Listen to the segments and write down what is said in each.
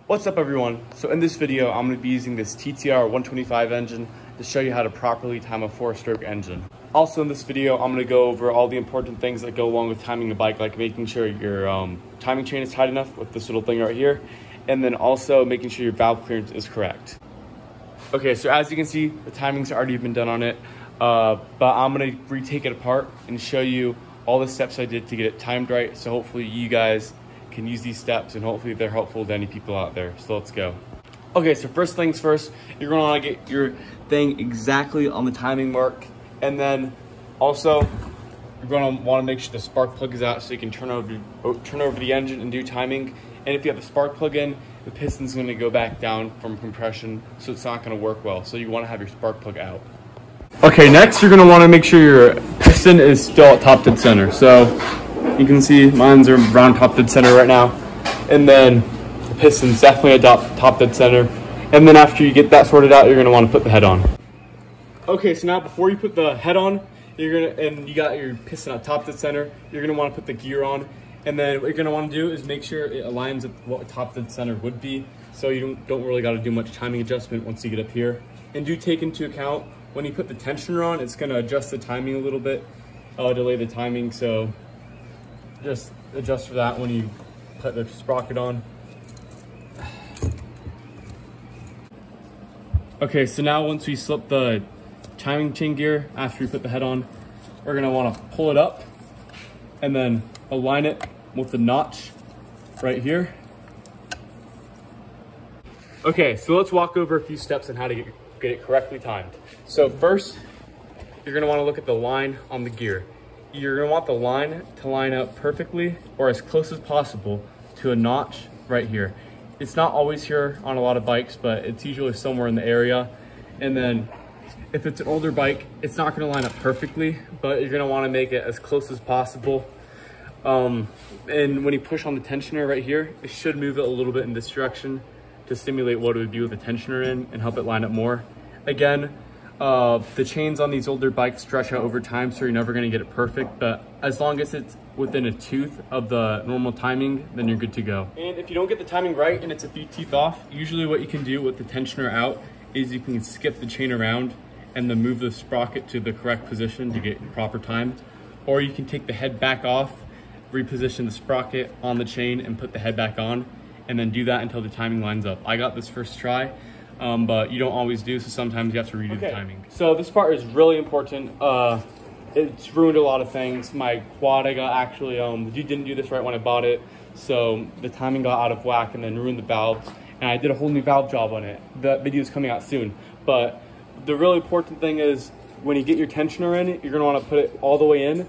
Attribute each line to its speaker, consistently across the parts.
Speaker 1: What's up everyone? So in this video, I'm going to be using this TTR 125 engine to show you how to properly time a 4-stroke engine. Also in this video, I'm going to go over all the important things that go along with timing the bike, like making sure your timing chain is tight enough with this little thing right here, and then also making sure your valve clearance is correct. Okay, so as you can see, the timing's already been done on it, but I'm going to retake it apart and show you all the steps I did to get it timed right, so hopefully you guys can use these steps and hopefully they're helpful to any people out there. So let's go. Okay, so first things first, you're gonna wanna get your thing exactly on the timing mark, and then also you're gonna wanna make sure the spark plug is out so you can turn over the engine and do timing. And if you have the spark plug in, the piston's gonna go back down from compression, so it's not gonna work well. So you wanna have your spark plug out. Okay, next you're gonna wanna make sure your piston is still at top dead center. So you can see mine's around top dead center right now. And then the piston's definitely at top dead center. And then after you get that sorted out, you're gonna wanna put the head on. Okay, so now before you put the head on, and you got your piston at top dead center, you're gonna wanna put the gear on. And then what you're gonna wanna do is make sure it aligns with what top dead center would be. So you don't really gotta do much timing adjustment once you get up here. And do take into account, when you put the tensioner on, it's gonna adjust the timing a little bit, delay the timing, so just adjust for that when you put the sprocket on. Okay, so now once we slip the timing chain gear after we put the head on, we're gonna wanna pull it up and then align it with the notch right here. Okay, so let's walk over a few steps on how to get it correctly timed. So first, you're gonna wanna look at the line on the gear. You're gonna want the line to line up perfectly or as close as possible to a notch right here. It's not always here on a lot of bikes, but it's usually somewhere in the area. And then if it's an older bike, it's not gonna line up perfectly, but you're gonna wanna make it as close as possible. And when you push on the tensioner right here, it should move it a little bit in this direction to simulate what it would be with the tensioner in and help it line up more. Again, the chains on these older bikes stretch out over time, so you're never gonna get it perfect, but as long as it's within a tooth of the normal timing, then you're good to go. And if you don't get the timing right and it's a few teeth off, usually what you can do with the tensioner out is you can skip the chain around and then move the sprocket to the correct position to get proper time. Or you can take the head back off, reposition the sprocket on the chain and put the head back on, and then do that until the timing lines up. I got this first try, but you don't always do, so sometimes you have to redo the timing. So this part is really important. It's ruined a lot of things. My quad I got actually, the dude didn't do this right when I bought it, so the timing got out of whack and then ruined the valves, and I did a whole new valve job on it. That video is coming out soon, but the really important thing is when you get your tensioner in, you're gonna wanna put it all the way in,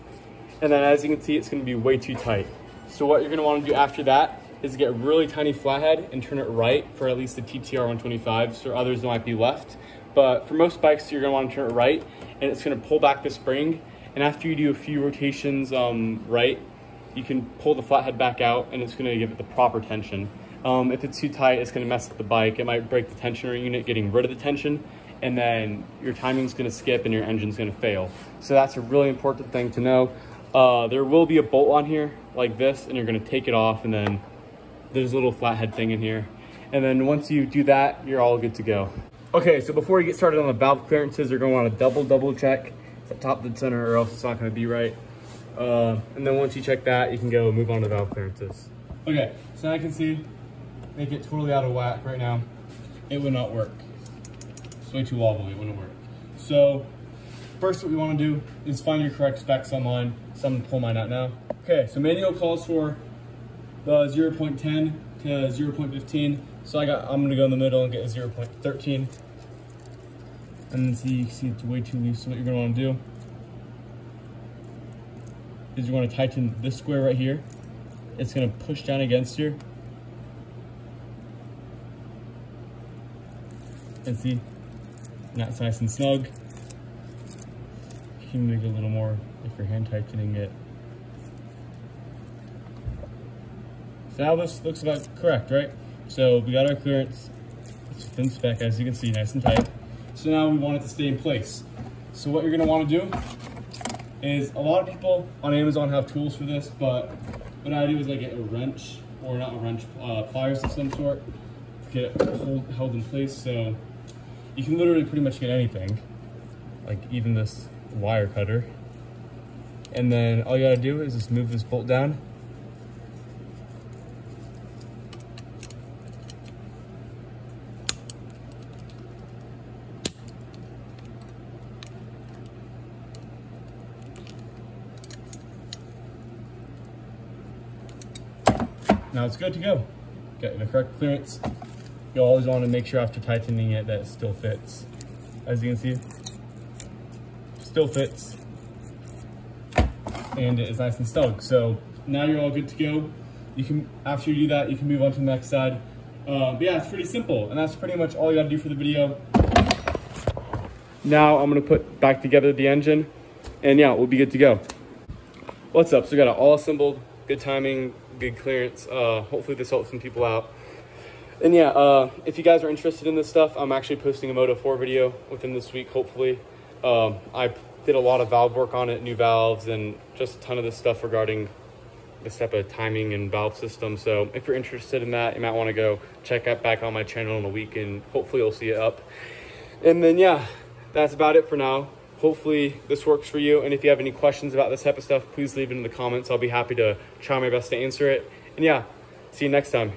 Speaker 1: and then as you can see, it's gonna be way too tight. So what you're gonna wanna do after that is get a really tiny flathead and turn it right for at least the TTR 125s, or others might be left. But for most bikes, you're gonna wanna turn it right, and it's gonna pull back the spring. And after you do a few rotations right, you can pull the flathead back out, and it's gonna give it the proper tension. If it's too tight, it's gonna mess with the bike. It might break the tensioner unit getting rid of the tension, and then your timing's gonna skip and your engine's gonna fail. So that's a really important thing to know. There will be a bolt on here like this, and you're gonna take it off, and then there's a little flathead thing in here. And then once you do that, you're all good to go. Okay, so before you get started on the valve clearances, you're gonna wanna double check the top dead center, or else it's not gonna be right. And then once you check that, you can go move on to valve clearances. Okay, so I can see they get totally out of whack right now. It would not work. It's way too wobbly, it wouldn't work. So first what we wanna do is find your correct specs online. So I'm gonna pull mine out now. Okay, so manual calls for the 0.10 to 0.15. So I'm gonna go in the middle and get a 0.13. And then you can see it's way too loose. So what you're gonna wanna do is you're gonna tighten this square right here. It's gonna push down against here. And see, that's nice and snug. You can make it a little more if you're hand tightening it. So now this looks about correct, right? So we got our clearance. It's within spec, as you can see, nice and tight. So now we want it to stay in place. So what you're gonna wanna do is, a lot of people on Amazon have tools for this, but what I do is I get a wrench, or not a wrench, pliers of some sort, get it held in place. So you can literally pretty much get anything, like even this wire cutter. And then all you gotta do is just move this bolt down. Now it's good to go. Get the correct clearance. You always want to make sure after tightening it that it still fits. As you can see, still fits. And it is nice and snug. So now you're all good to go. You can, after you do that, you can move on to the next side. But yeah, it's pretty simple. And that's pretty much all you gotta do for the video. Now I'm gonna put back together the engine, and yeah, we'll be good to go. What's up? So we got it all assembled, good timing, good clearance. Hopefully this helps some people out. And yeah, if you guys are interested in this stuff, I'm actually posting a Moto 4 video within this week, hopefully. I did a lot of valve work on it, new valves, and just a ton of this stuff regarding this type of timing and valve system. So if you're interested in that, you might want to go check out back on my channel in a week, and hopefully you'll see it up. And then yeah, that's about it for now. Hopefully this works for you. And if you have any questions about this type of stuff, please leave it in the comments. I'll be happy to try my best to answer it. And yeah, see you next time.